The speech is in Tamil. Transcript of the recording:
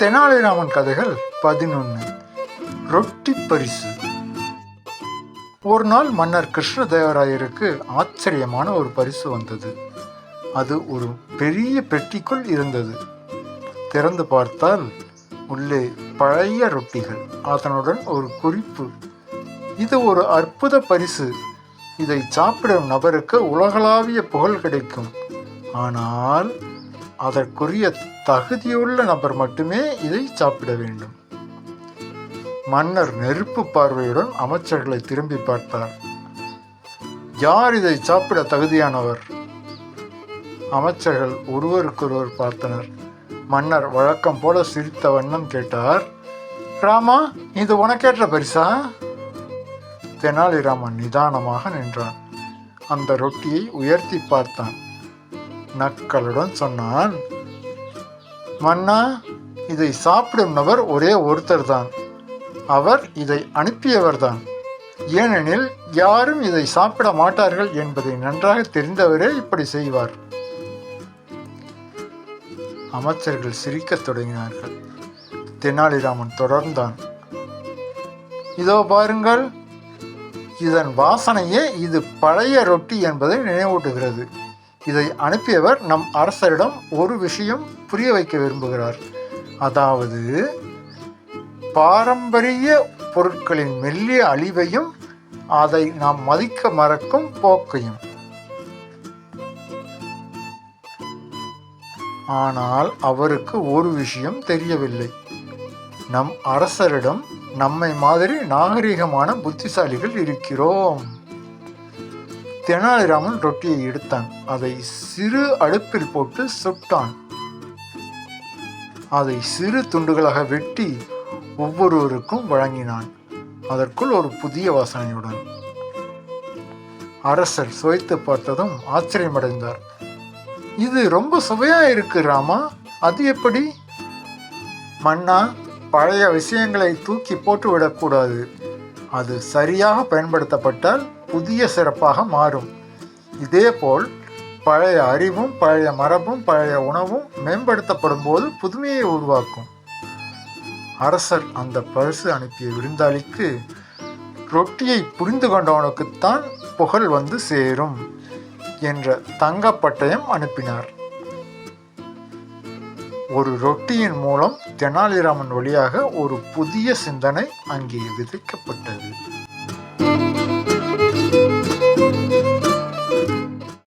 தெனாலிராமன் கதைகள் 11. ரொட்டி பரிசு. ஒரு நாள் மன்னர் கிருஷ்ணதேவராயருக்கு ஆச்சரியமான ஒரு பரிசு வந்தது. அது ஒரு பெரிய பெட்டிக்குள் இருந்தது. திறந்து பார்த்தால் உள்ளே பழைய ரொட்டிகள், அதனுடன் ஒரு குறிப்பு: இது ஒரு அற்புத பரிசு, இதை சாப்பிடும் நபருக்கு உலகளாவிய புகழ் கிடைக்கும். ஆனால் அதற்குரிய தகுதியுள்ள நபர் மட்டுமே இதை சாப்பிட வேண்டும். மன்னர் நெருப்பு பார்வையுடன் அமைச்சர்களை திரும்பி பார்த்தார். யார் இதை சாப்பிட தகுதியானவர்? அமைச்சர்கள் ஒருவருக்கொருவர் பார்த்தனர். மன்னர் வழக்கம் போல சிரித்த வண்ணம் கேட்டார், ராமா, இது உனக்கேற்ற பரிசா? தெனாலிராமன் நிதானமாக நின்றான். அந்த ரொட்டியை உயர்த்தி பார்த்தான். நக்கலுடன் சொன்னான், மன்னா, இதை சாப்பிடும் நபர் ஒரே ஒருத்தர் தான். அவர் இதை அனுப்பியவர்தான். ஏனெனில் யாரும் இதை சாப்பிட மாட்டார்கள் என்பதை நன்றாக தெரிந்தவரே இப்படி செய்வார். அமைச்சர்கள் சிரிக்கத் தொடங்கினார்கள். தெனாலிராமன் தொடர்ந்தான், இதோ பாருங்கள், இதன் வாசனையே இது பழைய ரொட்டி என்பதை நினைவூட்டுகிறது. இதை அனுப்பியவர் நம் அரசரிடம் ஒரு விஷயம் புரிய வைக்க விரும்புகிறார். அதாவது, பாரம்பரிய பொருட்களின் மெல்லிய அழிவையும் அதை நாம் மதிக்க மறக்கும் போக்கையும். ஆனால் அவருக்கு ஒரு விஷயம் தெரியவில்லை. நம் அரசரிடம் நம்மை மாதிரி நாகரிகமான புத்திசாலிகள் இருக்கிறோம். தெனாலிராமன் ரொட்டியை எடுத்தான். அதை சிறு அடுப்பில் போட்டு சுட்டான். அதை சிறு துண்டுகளாக வெட்டி ஒவ்வொருவருக்கும் வழங்கினான். அதற்குள் ஒரு புதிய வாசனையுடன். அரசர் சுவைத்து பார்த்ததும் ஆச்சரியமடைந்தார். இது ரொம்ப சுவையா இருக்கு ராமா, அது எப்படி? மன்னா, பழைய விஷயங்களை தூக்கி போட்டு விடக்கூடாது. அது சரியாக பயன்படுத்தப்பட்டால் புதிய சிறப்பாக மாறும். இதேபோல் பழைய அறிவும் பழைய மரபும் பழைய உணவும் மேம்படுத்தப்படும் போது புதுமையை உருவாக்கும். அரசர் அந்த பரிசு அனுப்பிய விருந்தாளிக்கு, ரொட்டியை புரிந்து கொண்டவனுக்குத்தான் புகழ் வந்து சேரும் என்ற தங்கப்பட்டயம் அனுப்பினார். ஒரு ரொட்டியின் மூலம் தெனாலிராமன் வழியாக ஒரு புதிய சிந்தனை அங்கே விதைக்கப்பட்டது.